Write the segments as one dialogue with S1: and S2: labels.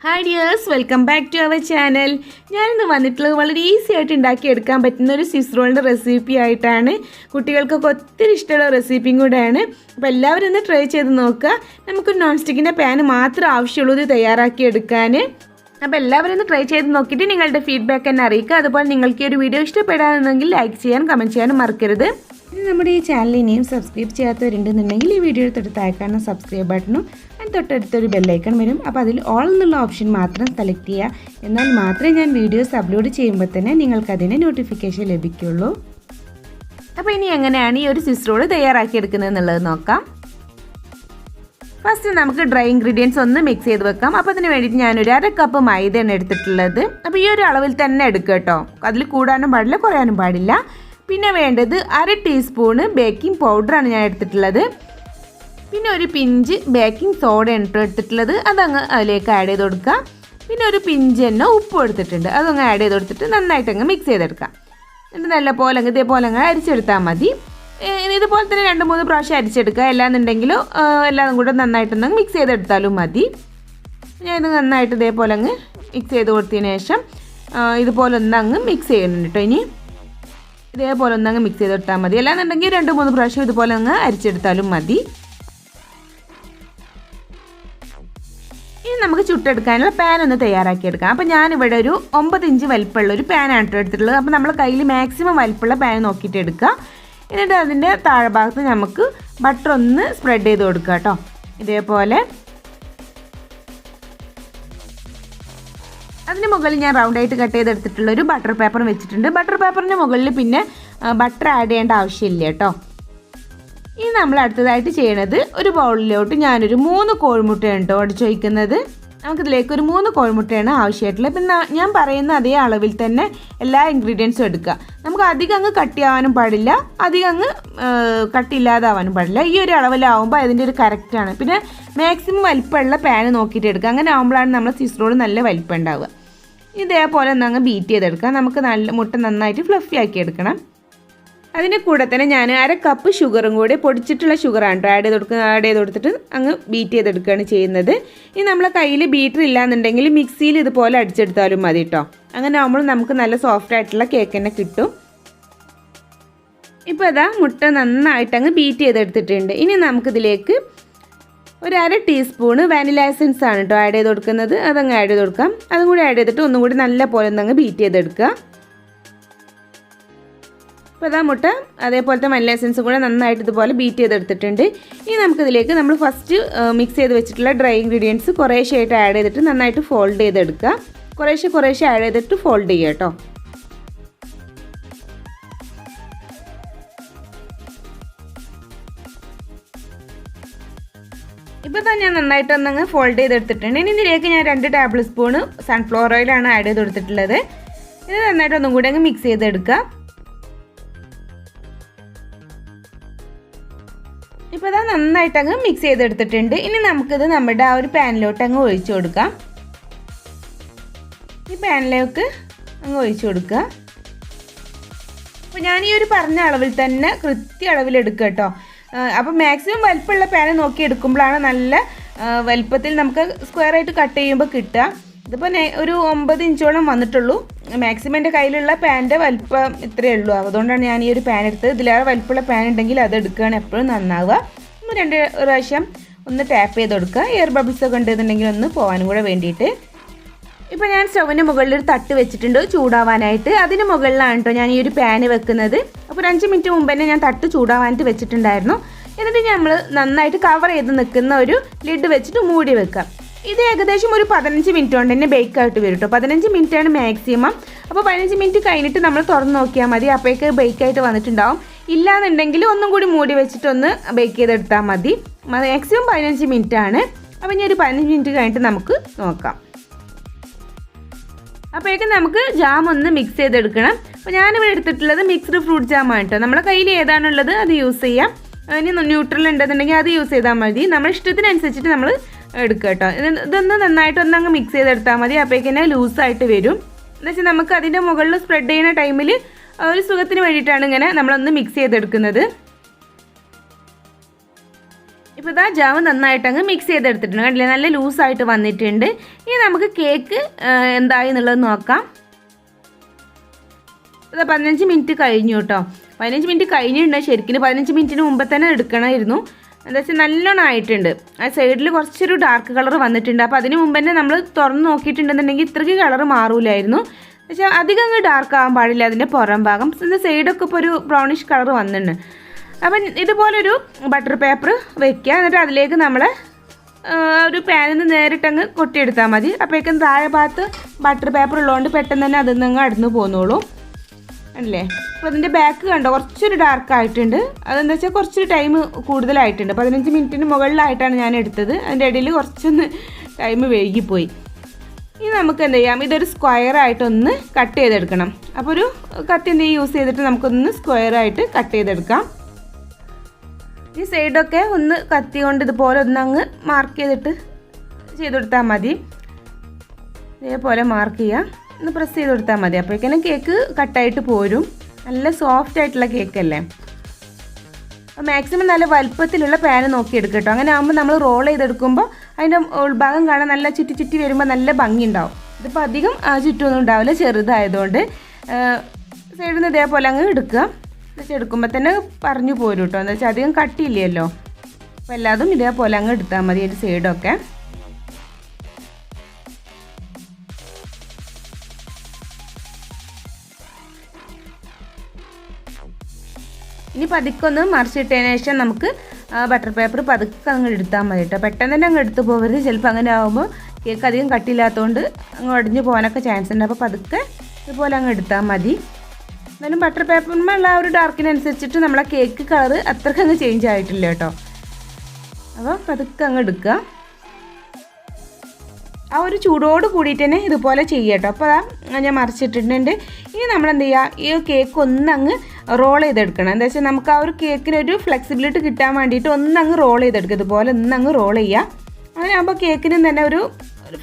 S1: Hi dears, welcome back to our channel. ഞാനിന്ന് വന്നിട്ടുള്ളത് വളരെ ഈസി ആയിട്ട് ഉണ്ടാക്കിയെടുക്കാൻ പറ്റുന്ന ഒരു സ്വിസ് റോളിൻ്റെ റെസിപ്പി ആയിട്ടാണ്. കുട്ടികൾക്കൊക്കെ ഒത്തിരി ഇഷ്ടമുള്ള റെസിപ്പിയും കൂടെയാണ്. അപ്പോൾ എല്ലാവരും ഒന്ന് ട്രൈ ചെയ്ത് നോക്കുക. നമുക്ക് നോൺ സ്റ്റിക്കിൻ്റെ പാന് മാത്രം ആവശ്യമുള്ളൂ ഇത് തയ്യാറാക്കിയെടുക്കാൻ. അപ്പോൾ എല്ലാവരും ഒന്ന് ട്രൈ ചെയ്ത് നോക്കിയിട്ട് നിങ്ങളുടെ ഫീഡ്ബാക്ക് എന്നെ അറിയിക്കുക. അതുപോലെ നിങ്ങൾക്ക് ഈ ഒരു വീഡിയോ ഇഷ്ടപ്പെടാമെന്നുണ്ടെങ്കിൽ ലൈക്ക് ചെയ്യാനും കമൻറ്റ് ചെയ്യാനും മറക്കരുത്. ഇനി നമ്മുടെ ഈ ചാനൽ ഇനിയും സബ്സ്ക്രൈബ് ചെയ്യാത്തവരുണ്ടെന്നുണ്ടെങ്കിൽ ഈ വീഡിയോ തൊട്ട് കാണുന്ന സബ്സ്ക്രൈബ് ബട്ടണും അതിന് തൊട്ടടുത്തൊരു ബെല്ലൈക്കൺ വരും. അപ്പോൾ അതിൽ ഓൾ എന്നുള്ള ഓപ്ഷൻ മാത്രം സെലക്ട് ചെയ്യുക. എന്നാൽ മാത്രമേ ഞാൻ വീഡിയോസ് അപ്ലോഡ് ചെയ്യുമ്പോൾ തന്നെ നിങ്ങൾക്കതിന് നോട്ടിഫിക്കേഷൻ ലഭിക്കുള്ളൂ. അപ്പോൾ ഇനി എങ്ങനെയാണ് ഈ ഒരു സ്വിസ് റോൾ തയ്യാറാക്കിയെടുക്കുന്നത് എന്നുള്ളത് നോക്കാം. ഫസ്റ്റ് നമുക്ക് ഡ്രൈ ഇൻഗ്രീഡിയൻസ് ഒന്ന് മിക്സ് ചെയ്ത് വെക്കാം. അപ്പോൾ അതിന് വേണ്ടിയിട്ട് ഞാനൊരു 1/2 കപ്പ് മൈദയാണ് എടുത്തിട്ടുള്ളത്. അപ്പോൾ ഈ ഒരു അളവിൽ തന്നെ എടുക്കുക കേട്ടോ. അതിൽ കൂടാനും പാടില്ല, കുറയാനും പാടില്ല. പിന്നെ വേണ്ടത് 1/2 ടീസ്പൂണ് ബേക്കിംഗ് പൗഡറാണ് ഞാൻ എടുത്തിട്ടുള്ളത്. പിന്നെ ഒരു പിഞ്ച് ബേക്കിംഗ് സോഡയാണ് എടുത്തിട്ടുള്ളത്. അതങ്ങ് അതിലേക്ക് ആഡ് ചെയ്ത് കൊടുക്കുക. പിന്നെ ഒരു പിഞ്ച് തന്നെ ഉപ്പ് എടുത്തിട്ടുണ്ട്. അതങ്ങ് ആഡ് ചെയ്ത് കൊടുത്തിട്ട് നന്നായിട്ടങ്ങ് മിക്സ് ചെയ്തെടുക്കാം. എന്നിട്ട് നല്ല പോലെ ഇതേപോലെ അങ്ങ് അരിച്ചെടുത്താൽ മതി. ഇതുപോലെ തന്നെ 2-3 പ്രാവശ്യം അരിച്ചെടുക്കുക. എല്ലാന്നുണ്ടെങ്കിലും എല്ലാതും കൂടെ നന്നായിട്ടൊന്ന് മിക്സ് ചെയ്തെടുത്താലും മതി. ഞാനിത് നന്നായിട്ട് ഇതേപോലെ അങ്ങ് മിക്സ് ചെയ്ത് കൊടുത്തതിന് ശേഷം ഇതുപോലെ ഒന്നങ്ങ് മിക്സ് ചെയ്യുന്നുണ്ട് കേട്ടോ. ഇനി ഇതേപോലെ ഒന്നങ്ങ് മിക്സ് ചെയ്തെടുത്താൽ മതി. അല്ലാന്നുണ്ടെങ്കിൽ 2-3 പ്രാവശ്യം ഇതുപോലെ അങ്ങ് അരിച്ചെടുത്താലും മതി. ഇനി നമുക്ക് ചുട്ടെടുക്കാനുള്ള പാൻ ഒന്ന് തയ്യാറാക്കിയെടുക്കാം. അപ്പോൾ ഞാനിവിടെ ഒരു 9 ഇഞ്ച് വലിപ്പമുള്ള ഒരു പാനാണ് എടുത്തിട്ടുള്ളത്. അപ്പോൾ നമ്മൾ കയ്യിൽ മാക്സിമം വലിപ്പമുള്ള പാൻ നോക്കിയിട്ട് എടുക്കുക. എന്നിട്ട് അതിൻ്റെ താഴ്ഭാഗത്ത് നമുക്ക് ബട്ടർ ഒന്ന് സ്പ്രെഡ് ചെയ്ത് കൊടുക്കുക കേട്ടോ. ഇതേപോലെ അതിന് മുകളിൽ ഞാൻ റൗണ്ടായിട്ട് കട്ട് ചെയ്തെടുത്തിട്ടുള്ള ഒരു ബട്ടർ പേപ്പർ വെച്ചിട്ടുണ്ട്. ബട്ടർ പേപ്പറിൻ്റെ മുകളിൽ പിന്നെ ബട്ടർ ആഡ് ചെയ്യേണ്ട ആവശ്യമില്ല കേട്ടോ. ഇനി നമ്മൾ അടുത്തതായിട്ട് ചെയ്യണത് ഒരു ബൗളിലോട്ട് ഞാനൊരു 3 കോഴിമുട്ടയാണ് കേട്ടോ അടിച്ചു വയ്ക്കുന്നത്. നമുക്കിതിലേക്ക് ഒരു 3 കോഴിമുട്ടയാണ് ആവശ്യമായിട്ടുള്ളത്. പിന്നെ ഞാൻ പറയുന്ന അതേ അളവിൽ തന്നെ എല്ലാ ഇൻഗ്രീഡിയൻസും എടുക്കുക. നമുക്ക് അധികം അങ്ങ് കട്ടിയാവാനും പാടില്ല, അധികം അങ്ങ് കട്ടിയില്ലാതാവാനും പാടില്ല. ഈ ഒരു അളവിലാവുമ്പോൾ അതിൻ്റെ ഒരു കറക്റ്റാണ്. പിന്നെ മാക്സിമം വലിപ്പമുള്ള പാന് നോക്കിയിട്ട് എടുക്കുക. അങ്ങനെ ആകുമ്പോഴാണ് നമ്മൾ സ്വിസ് റോൾ നല്ല വലിപ്പം ഉണ്ടാവുക. ഇതേപോലെ ഒന്ന് അങ്ങ് ബീറ്റ് ചെയ്തെടുക്കാം. നമുക്ക് നല്ല മുട്ട നന്നായിട്ട് ഫ്ലഫി ആക്കി എടുക്കണം. അതിൻ്റെ കൂടെ തന്നെ ഞാൻ 1/2 കപ്പ് ഷുഗറും കൂടി പൊടിച്ചിട്ടുള്ള ഷുഗറാണ് കേട്ടോ ആഡ് ചെയ്ത് കൊടുത്തിട്ട് അങ്ങ് ബീറ്റ് ചെയ്തെടുക്കുകയാണ് ചെയ്യുന്നത്. ഇനി നമ്മളെ കയ്യിൽ ബീറ്റർ ഇല്ലാന്നുണ്ടെങ്കിൽ മിക്സിയിൽ ഇതുപോലെ അടിച്ചെടുത്താലും മതി കേട്ടോ. അങ്ങനെ ആകുമ്പോൾ നമുക്ക് നല്ല സോഫ്റ്റ് ആയിട്ടുള്ള കേക്ക് തന്നെ കിട്ടും. ഇപ്പോൾ ഇതാ മുട്ട നന്നായിട്ട് അങ്ങ് ബീറ്റ് ചെയ്തെടുത്തിട്ടുണ്ട്. ഇനി നമുക്കിതിലേക്ക് ഒരു 1/2 ടീസ്പൂണ് വാനില എസൻസ് ആണ് കേട്ടോ ആഡ് ചെയ്ത് കൊടുക്കുന്നത്. അതങ്ങ് ആഡ് ചെയ്ത് കൊടുക്കാം. അതും കൂടി ആഡ് ചെയ്തിട്ട് ഒന്നും കൂടി നല്ല പോലെ ഒന്നങ്ങ് ബീറ്റ് ചെയ്തെടുക്കുക. അപ്പോൾ അതാ മുട്ട അതേപോലത്തെ വാനില എസൻസും കൂടെ നന്നായിട്ട് ഇതുപോലെ ബീറ്റ് ചെയ്തെടുത്തിട്ടുണ്ട്. ഇനി നമുക്കിതിലേക്ക് നമ്മൾ ഫസ്റ്റ് മിക്സ് ചെയ്ത് വെച്ചിട്ടുള്ള ഡ്രൈ ഇൻഗ്രീഡിയൻസ് കുറേശ്ശെയായിട്ട് ആഡ് ചെയ്തിട്ട് നന്നായിട്ട് ഫോൾഡ് ചെയ്തെടുക്കുക. കുറേശ്ശെ ആഡ് ചെയ്തിട്ട് ഫോൾഡ് ചെയ്യുക കേട്ടോ. ഇപ്പോൾ തന്നെ ഞാൻ നന്നായിട്ട് ഒന്നങ്ങ് ഫോൾഡ് ചെയ്തെടുത്തിട്ടുണ്ട്. ഇനി ഇതിലേക്ക് ഞാൻ 2 ടേബിൾ സ്പൂണ് സൺഫ്ലവർ ഓയിലാണ് ആഡ് ചെയ്ത് കൊടുത്തിട്ടുള്ളത്. ഇത് നന്നായിട്ട് ഒന്നും കൂടി അങ്ങ് മിക്സ് ചെയ്തെടുക്കുക. ഇപ്പോൾ ഇതാ നന്നായിട്ട് അങ്ങ് മിക്സ് ചെയ്തെടുത്തിട്ടുണ്ട്. ഇനി നമുക്കിത് നമ്മുടെ ആ ഒരു പാനിലോട്ട് അങ്ങ് ഒഴിച്ചു കൊടുക്കാം. ഈ പാനിലേക്ക് അങ്ങ് ഒഴിച്ചു കൊടുക്കുക. അപ്പോൾ ഞാൻ ഈ ഒരു പറഞ്ഞ അളവിൽ തന്നെ കൃത്യ അളവിൽ എടുക്കുക കേട്ടോ. അപ്പോൾ മാക്സിമം വലിപ്പമുള്ള പാന് നോക്കി എടുക്കുമ്പോഴാണ് നല്ല വലിപ്പത്തിൽ നമുക്ക് സ്ക്വയറായിട്ട് കട്ട് ചെയ്യുമ്പോൾ കിട്ടുക. ഇതിപ്പോൾ ഒരു 9 ഇഞ്ചോളം വന്നിട്ടുള്ളൂ. മാക്സിമം എൻ്റെ കയ്യിലുള്ള പാൻ്റെ വലിപ്പം ഇത്രയേ ഉള്ളൂ. അതുകൊണ്ടാണ് ഞാൻ ഈ ഒരു പാൻ എടുത്തത്. ഇതിലേറെ വലിപ്പമുള്ള പാൻ ഉണ്ടെങ്കിൽ അത് എടുക്കുകയാണ് എപ്പോഴും നന്നാവുക. 2 പ്രാവശ്യം ഒന്ന് ടാപ്പ് ചെയ്ത് കൊടുക്കുക. എയർ ബബിൾസ് ഒക്കെ ഉണ്ടെന്നുണ്ടെങ്കിൽ ഒന്ന് പോകാനും കൂടെ വേണ്ടിയിട്ട്. ഇപ്പോൾ ഞാൻ സ്റ്റൗവിന് മുകളിൽ ഒരു തട്ട് വെച്ചിട്ടുണ്ട് ചൂടാവാനായിട്ട്. അതിന് മുകളിലാണ് കേട്ടോ ഞാൻ ഈ ഒരു പാന് വെക്കുന്നത്. അപ്പോൾ 5 മിനിറ്റ് മുമ്പ് തന്നെ ഞാൻ തട്ട് ചൂടാവാനായിട്ട് വെച്ചിട്ടുണ്ടായിരുന്നു. എന്നിട്ട് നമ്മൾ നന്നായിട്ട് കവർ ചെയ്ത് നിൽക്കുന്ന ഒരു ലിഡ് വെച്ചിട്ട് മൂടി വെക്കാം. ഇത് ഏകദേശം ഒരു 15 മിനിറ്റ് കൊണ്ട് തന്നെ ബേക്കായിട്ട് വരും കേട്ടോ. 15 മിനിറ്റാണ് മാക്സിമം. അപ്പോൾ 15 മിനിറ്റ് കഴിഞ്ഞിട്ട് നമ്മൾ തുറന്ന് നോക്കിയാൽ മതി. അപ്പോഴേക്ക് ബേക്കായിട്ട് വന്നിട്ടുണ്ടാവും. ഇല്ലാന്നുണ്ടെങ്കിൽ ഒന്നും കൂടി മൂടി വെച്ചിട്ടൊന്ന് ബേക്ക് ചെയ്തെടുത്താൽ മതി. മാക്സിമം 15 മിനിറ്റ് ആണ്. അപ്പോൾ ഇനി ഒരു 15 മിനിറ്റ് കഴിഞ്ഞിട്ട് നമുക്ക് നോക്കാം. അപ്പോഴേക്കും നമുക്ക് ജാം ഒന്ന് മിക്സ് ചെയ്തെടുക്കണം. അപ്പോൾ ഞാനിവിടെ എടുത്തിട്ടുള്ളത് മിക്സ്ഡ് ഫ്രൂട്ട് ജാമാണ് കേട്ടോ. നമ്മുടെ കയ്യിൽ ഏതാണുള്ളത് അത് യൂസ് ചെയ്യാം. ഇനി ന്യൂട്രൽ ഉണ്ടെന്നുണ്ടെങ്കിൽ അത് യൂസ് ചെയ്താൽ മതി. നമ്മുടെ ഇഷ്ടത്തിനനുസരിച്ചിട്ട് നമ്മൾ എടുക്കുക കേട്ടോ. ഇതൊന്ന് നന്നായിട്ടൊന്ന് അങ്ങ് മിക്സ് ചെയ്തെടുത്താൽ മതി. അപ്പോഴേക്കും തന്നെ ലൂസായിട്ട് വരും. എന്നുവെച്ചാൽ നമുക്ക് അതിൻ്റെ മുകളിൽ സ്പ്രെഡ് ചെയ്യുന്ന ടൈമിൽ ഒരു സുഖത്തിന് വേണ്ടിയിട്ടാണ് ഇങ്ങനെ നമ്മളൊന്ന് മിക്സ് ചെയ്തെടുക്കുന്നത്. ഇപ്പോൾ ഇതാ ജാം നന്നായിട്ട് അങ്ങ് മിക്സ് ചെയ്തെടുത്തിട്ടുണ്ട്. കണ്ടില്ലേ, നല്ല ലൂസായിട്ട് വന്നിട്ടുണ്ട്. ഇനി നമുക്ക് കേക്ക് എന്തായി എന്നുള്ളത് നോക്കാം. ഇത് 15 മിനിറ്റ് കഴിഞ്ഞു കേട്ടോ. 15 മിനിറ്റ് കഴിഞ്ഞിട്ടുണ്ട്. ശരിക്കും 15 മിനിറ്റിന് മുമ്പ് തന്നെ എടുക്കണമായിരുന്നു. എന്താ വെച്ചാൽ നല്ലോണം ആയിട്ടുണ്ട്. ആ സൈഡിൽ കുറച്ചൊരു ഡാർക്ക് കളർ വന്നിട്ടുണ്ട്. അപ്പോൾ അതിന് മുമ്പ് തന്നെ നമ്മൾ തുറന്ന് നോക്കിയിട്ടുണ്ടെന്നുണ്ടെങ്കിൽ ഇത്രയ്ക്ക് കളർ മാറൂലായിരുന്നു. പക്ഷേ അധികം അങ്ങ് ഡാർക്ക് ആകാൻ പാടില്ല. അതിൻ്റെ പുറം ഭാഗം സൈഡൊക്കെ ഇപ്പോൾ ഒരു ബ്രൗണിഷ് കളർ വന്നിട്ടുണ്ട്. അപ്പം ഇതുപോലൊരു ബട്ടർ പേപ്പർ വയ്ക്കുക. എന്നിട്ട് അതിലേക്ക് നമ്മൾ ഒരു പാനിൽ നിന്ന് നേരിട്ടങ്ങ് കൊട്ടിയെടുത്താൽ മതി. അപ്പോഴേക്കും താഴെ ഭാഗത്ത് ബട്ടർ പേപ്പർ ഉള്ളതുകൊണ്ട് പെട്ടെന്ന് തന്നെ അതിൽ നിന്ന് അടന്നു പോന്നോളൂ. അല്ലേ, അപ്പോൾ അതിൻ്റെ ബാക്ക് കണ്ടോ കുറച്ചൊരു ഡാർക്ക് ആയിട്ടുണ്ട്. അതെന്താ വെച്ചാൽ കുറച്ചൊരു ടൈം കൂടുതലായിട്ടുണ്ട്. 15 മിനിറ്റിന് മുകളിലായിട്ടാണ് ഞാൻ എടുത്തത്. അതിൻ്റെ ഇടയിൽ കുറച്ചൊന്ന് ടൈം വൈകിപ്പോയി. ഇനി നമുക്ക് എന്ത് ചെയ്യാം, ഇതൊരു സ്ക്വയറായിട്ടൊന്ന് കട്ട് ചെയ്തെടുക്കണം. അപ്പോൾ ഒരു കത്തി എന്തെങ്കിലും യൂസ് ചെയ്തിട്ട് നമുക്കൊന്ന് സ്ക്വയറായിട്ട് കട്ട് ചെയ്തെടുക്കാം. ഈ സൈഡൊക്കെ ഒന്ന് കത്തി കൊണ്ട് ഇതുപോലെ ഒന്നങ്ങ് മാർക്ക് ചെയ്തിട്ട് കൊടുത്താൽ മതി. ഇതേപോലെ മാർക്ക് ചെയ്യുക, ഒന്ന് പ്രസ് ചെയ്ത് കൊടുത്താൽ മതി. അപ്പോഴേക്കും കേക്ക് കട്ടായിട്ട് പോരും. നല്ല സോഫ്റ്റ് ആയിട്ടുള്ള കേക്കല്ലേ. അപ്പോൾ മാക്സിമം നല്ല വലുപ്പത്തിലുള്ള പാന് നോക്കിയെടുക്കുക കേട്ടോ. അങ്ങനെ ആകുമ്പോൾ നമ്മൾ റോൾ ചെയ്തെടുക്കുമ്പോൾ അതിൻ്റെ ഉൾഭാഗം കാണാൻ നല്ല ചുറ്റി ചുറ്റി വരുമ്പോൾ നല്ല ഭംഗി ഉണ്ടാവും. ഇതിപ്പോൾ അധികം ചുറ്റൊന്നും ഉണ്ടാവില്ല, ചെറുതായതുകൊണ്ട്. സൈഡിൽ നിന്ന് ഇതേപോലെ അങ്ങ് എടുക്കുക. എടുക്കുമ്പോൾ തന്നെ പറഞ്ഞു പോരും കേട്ടോ. എന്താ വെച്ചാൽ അധികം കട്ടിയില്ലല്ലോ. അപ്പോൾ എല്ലാതും ഇതേപോലെ അങ്ങ് എടുത്താൽ മതി ഒരു സൈഡൊക്കെ. ഇനി പതുക്കൊന്ന് മറിച്ചിട്ടതിന് ശേഷം നമുക്ക് ബട്ടർ പേപ്പർ പതുക്കെ അങ്ങ് എടുത്താൽ മതി കേട്ടോ. പെട്ടെന്ന് തന്നെ അങ്ങ് എടുത്ത് പോകരുത്. ചിലപ്പോൾ അങ്ങനെ ആകുമ്പോൾ കേക്ക് അധികം കട്ടിയില്ലാത്തതുകൊണ്ട് അങ്ങ് ഉടഞ്ഞു പോകാനൊക്കെ ചാൻസ് ഉണ്ട്. അപ്പോൾ പതുക്കെ ഇതുപോലെ അങ്ങ് എടുത്താൽ മതി. എന്നാലും ബട്ടർ പേപ്പറിന്മേലുള്ള ആ ഒരു ഡാർക്കിനനുസരിച്ചിട്ട് നമ്മളെ കേക്ക് കളർ അത്രയ്ക്ക് അങ്ങ് ചേഞ്ച് ആയിട്ടില്ല കേട്ടോ. അപ്പോൾ പതുക്കെ അങ്ങ് എടുക്കുക. ആ ഒരു ചൂടോട് കൂടിയിട്ട് തന്നെ ഇതുപോലെ ചെയ്യുക കേട്ടോ. അപ്പോൾ ഞാൻ മറിച്ചിട്ടിട്ടുണ്ട്. ഇനി നമ്മളെന്ത് ചെയ്യുക, ഈ കേക്ക് ഒന്നങ്ങ് റോൾ ചെയ്തെടുക്കണം. എന്താ വെച്ചാൽ നമുക്ക് ആ ഒരു കേക്കിനൊരു ഫ്ലെക്സിബിലിറ്റി കിട്ടാൻ വേണ്ടിയിട്ട് ഒന്നങ്ങ് റോൾ ചെയ്തെടുക്കുക. ഇതുപോലെ ഒന്നങ്ങ് റോൾ ചെയ്യുക. അങ്ങനെ ആകുമ്പോൾ കേക്കിനും തന്നെ ഒരു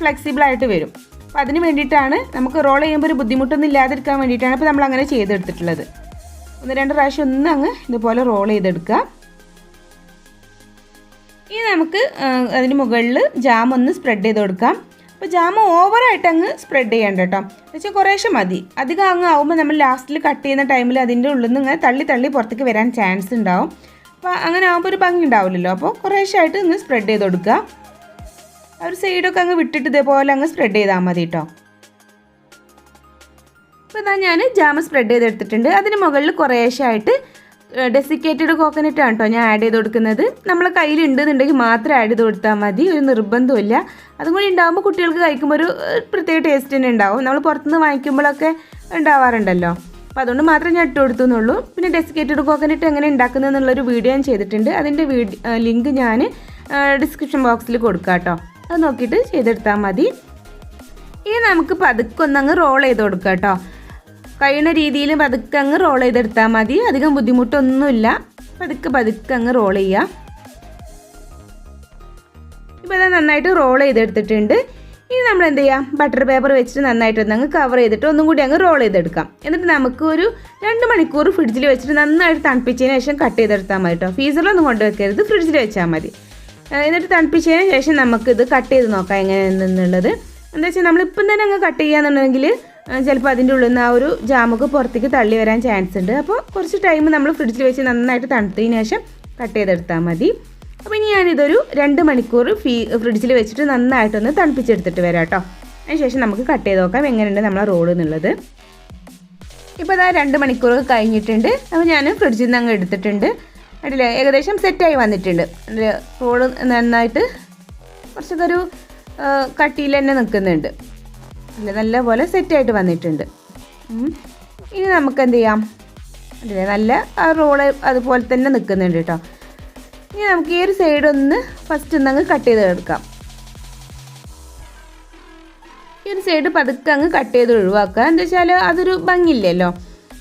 S1: ഫ്ലെക്സിബിളായിട്ട് വരും. അപ്പോൾ അതിന് വേണ്ടിയിട്ടാണ്, നമുക്ക് റോൾ ചെയ്യുമ്പോൾ ഒരു ബുദ്ധിമുട്ടൊന്നും ഇല്ലാതിരിക്കാൻ വേണ്ടിയിട്ടാണ് ഇപ്പോൾ നമ്മൾ അങ്ങനെ ചെയ്തെടുത്തിട്ടുള്ളത്. 1-2 പ്രാവശ്യം ഒന്നങ്ങ് ഇതുപോലെ റോൾ ചെയ്തെടുക്കുക. ഇനി നമുക്ക് അതിന് മുകളിൽ ജാം ഒന്ന് സ്പ്രെഡ് ചെയ്ത് കൊടുക്കാം. അപ്പോൾ ജാം ഓവറായിട്ട് അങ്ങ് സ്പ്രെഡ് ചെയ്യണ്ട കേട്ടോ. എന്നുവെച്ചാൽ കുറേശ്ശെ മതി. അധികം അങ്ങ് ആകുമ്പോൾ നമ്മൾ ലാസ്റ്റിൽ കട്ട് ചെയ്യുന്ന ടൈമിൽ അതിൻ്റെ ഉള്ളിൽ നിന്ന് ഇങ്ങനെ തള്ളി തള്ളി പുറത്തേക്ക് വരാൻ ചാൻസ് ഉണ്ടാവും. അപ്പോൾ അങ്ങനെ ആകുമ്പോൾ ഒരു ഭംഗി ഉണ്ടാവില്ലല്ലോ. അപ്പോൾ കുറേശ്ശായിട്ട് ഇങ്ങ് സ്പ്രെഡ് ചെയ്ത് കൊടുക്കുക. ആ ഒരു സൈഡൊക്കെ അങ്ങ് വിട്ടിട്ട് ഇതേപോലെ അങ്ങ് സ്പ്രെഡ് ചെയ്താൽ മതി കേട്ടോ. അപ്പോൾ ഇതാ ഞാൻ ജാം സ്പ്രെഡ് ചെയ്തെടുത്തിട്ടുണ്ട്. അതിന് മുകളിൽ കുറേശ്ശായിട്ട് ഡെസിക്കേറ്റഡ് കോക്കനട്ട് ആണ് കേട്ടോ ഞാൻ ആഡ് ചെയ്ത് കൊടുക്കുന്നത്. നമ്മളെ കയ്യിലുണ്ടെന്നുണ്ടെങ്കിൽ മാത്രം ആഡ് ചെയ്ത് കൊടുത്താൽ മതി, ഒരു നിർബന്ധമില്ല. അതും കൂടി ഉണ്ടാകുമ്പോൾ കുട്ടികൾക്ക് കഴിക്കുമ്പോൾ ഒരു പ്രത്യേക ടേസ്റ്റ് തന്നെ ഉണ്ടാവും. നമ്മൾ പുറത്തുനിന്ന് വാങ്ങിക്കുമ്പോഴൊക്കെ ഉണ്ടാവാറുണ്ടല്ലോ. അപ്പോൾ അതുകൊണ്ട് മാത്രം ഞാൻ ഇട്ട് കൊടുത്തു എന്നുള്ളൂ. പിന്നെ ഡെസിക്കേറ്റഡ് കോക്കനട്ട് എങ്ങനെ ഉണ്ടാക്കുന്നത് എന്നുള്ളൊരു വീഡിയോ ഞാൻ ചെയ്തിട്ടുണ്ട്. അതിൻ്റെ ലിങ്ക് ഞാൻ ഡിസ്ക്രിപ്ഷൻ ബോക്സിൽ കൊടുക്കാം കേട്ടോ. അത് നോക്കിയിട്ട് ചെയ്തെടുത്താൽ മതി. ഇനി നമുക്ക് പതുക്കെ ഒന്നങ്ങ് റോൾ ചെയ്ത് കൊടുക്കാം കേട്ടോ. കഴിയുന്ന രീതിയിൽ പതുക്കെ അങ്ങ് റോൾ ചെയ്തെടുത്താൽ മതി. അധികം ബുദ്ധിമുട്ടൊന്നുമില്ല. പതുക്കെ അങ്ങ് റോൾ ചെയ്യുക. ഇപ്പോൾ അത് നന്നായിട്ട് റോൾ ചെയ്തെടുത്തിട്ടുണ്ട്. ഇനി നമ്മൾ എന്ത് ചെയ്യാം, ബട്ടർ പേപ്പർ വെച്ചിട്ട് നന്നായിട്ടൊന്ന് അങ്ങ് കവർ ചെയ്തിട്ട് ഒന്നും കൂടി അങ്ങ് റോൾ ചെയ്തെടുക്കാം. എന്നിട്ട് നമുക്ക് ഒരു 2 മണിക്കൂർ ഫ്രിഡ്ജിൽ വെച്ചിട്ട് നന്നായിട്ട് തണുപ്പിച്ചതിന് ശേഷം കട്ട് ചെയ്തെടുത്താൽ മതി കേട്ടോ. ഫ്രീസറിലൊന്നും കൊണ്ടുവെക്കരുത്, ഫ്രിഡ്ജിൽ വെച്ചാൽ മതി. എന്നിട്ട് തണുപ്പിച്ചതിന് ശേഷം നമുക്കിത് കട്ട് ചെയ്ത് നോക്കാം എങ്ങനെയാണെന്നുള്ളത്. എന്താ വെച്ചാൽ നമ്മളിപ്പം തന്നെ അങ്ങ് കട്ട് ചെയ്യാന്നുണ്ടെങ്കിൽ ചിലപ്പോൾ അതിൻ്റെ ഉള്ളിൽ നിന്ന് ആ ഒരു ജാമൊക്കെ പുറത്തേക്ക് തള്ളി വരാൻ ചാൻസ് ഉണ്ട്. അപ്പോൾ കുറച്ച് ടൈം നമ്മൾ ഫ്രിഡ്ജിൽ വെച്ച് നന്നായിട്ട് തണുത്തതിന് ശേഷം കട്ട് ചെയ്തെടുത്താൽ മതി. അപ്പോൾ ഇനി ഞാനിതൊരു 2 മണിക്കൂർ ഫ്രിഡ്ജിൽ വെച്ചിട്ട് നന്നായിട്ടൊന്ന് തണുപ്പിച്ചെടുത്തിട്ട് വരാം കേട്ടോ. അതിന് ശേഷം നമുക്ക് കട്ട് ചെയ്ത് നോക്കാം എങ്ങനെയുണ്ട് നമ്മളെ റോൾ എന്നുള്ളത്. ഇപ്പോൾ അതാ 2 മണിക്കൂർ കഴിഞ്ഞിട്ടുണ്ട്. അപ്പോൾ ഞാൻ ഫ്രിഡ്ജിൽ നിന്ന് അങ്ങ് എടുത്തിട്ടുണ്ട്. അതിൽ ഏകദേശം സെറ്റായി വന്നിട്ടുണ്ട്. അതിൽ റോള് നന്നായിട്ട് കുറച്ചൊക്കെ ഒരു കട്ടിയിൽ തന്നെ നിൽക്കുന്നുണ്ട്. അല്ലേ, നല്ലപോലെ സെറ്റായിട്ട് വന്നിട്ടുണ്ട്. ഇനി നമുക്ക് എന്ത് ചെയ്യാം, അല്ലേ നല്ല ആ റോള് അതുപോലെ തന്നെ നിൽക്കുന്നുണ്ട് കേട്ടോ. ഇനി നമുക്ക് ഈ ഒരു സൈഡൊന്ന് ഫസ്റ്റ് ഒന്നങ്ങ് കട്ട് ചെയ്ത് എടുക്കാം. ഈ ഒരു സൈഡ് പതുക്കെ അങ്ങ് കട്ട് ചെയ്ത് ഒഴിവാക്കുക. എന്താ വെച്ചാൽ അതൊരു ഭംഗിയില്ലല്ലോ.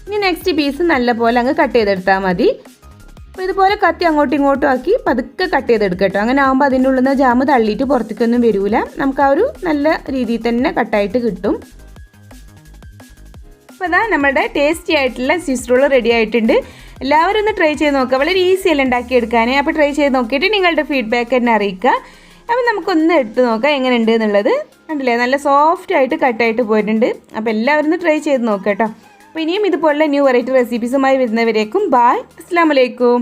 S1: ഇനി നെക്സ്റ്റ് പീസ് നല്ല പോലെ അങ്ങ് കട്ട് ചെയ്തെടുത്താൽ മതി. അപ്പോൾ ഇതുപോലെ കത്തി അങ്ങോട്ടും ഇങ്ങോട്ടും ആക്കി പതുക്കെ കട്ട് ചെയ്തെടുക്കുക കേട്ടോ. അങ്ങനെ ആകുമ്പോൾ അതിൻ്റെ ഉള്ളിൽ നിന്ന് ജാമ് തള്ളിയിട്ട് പുറത്തേക്കൊന്നും വരില്ല. നമുക്ക് ആ ഒരു നല്ല രീതിയിൽ തന്നെ കട്ടായിട്ട് കിട്ടും. അപ്പോൾ അതാ നമ്മുടെ ടേസ്റ്റി ആയിട്ടുള്ള സ്വിസ് റോൾ റെഡി ആയിട്ടുണ്ട്. എല്ലാവരും ഒന്ന് ട്രൈ ചെയ്ത് നോക്കുക. വളരെ ഈസി അല്ല ഉണ്ടാക്കിയെടുക്കാൻ. അപ്പോൾ ട്രൈ ചെയ്ത് നോക്കിയിട്ട് നിങ്ങളുടെ ഫീഡ്ബാക്ക് തന്നെ അറിയിക്കുക. അപ്പോൾ നമുക്കൊന്ന് എടുത്ത് നോക്കാം എങ്ങനെയുണ്ട് എന്നുള്ളത്. കണ്ടില്ലേ, നല്ല സോഫ്റ്റ് ആയിട്ട് കട്ടായിട്ട് പോയിട്ടുണ്ട്. അപ്പോൾ എല്ലാവരും ഒന്ന് ട്രൈ ചെയ്ത് നോക്കുക കേട്ടോ. അപ്പോൾ ഇനിയും ഇതുപോലുള്ള ന്യൂ വെറൈറ്റി റെസിപ്പീസുമായി വരുന്നവരേക്കും ബായ്, അസ്സലാമു അലൈക്കും.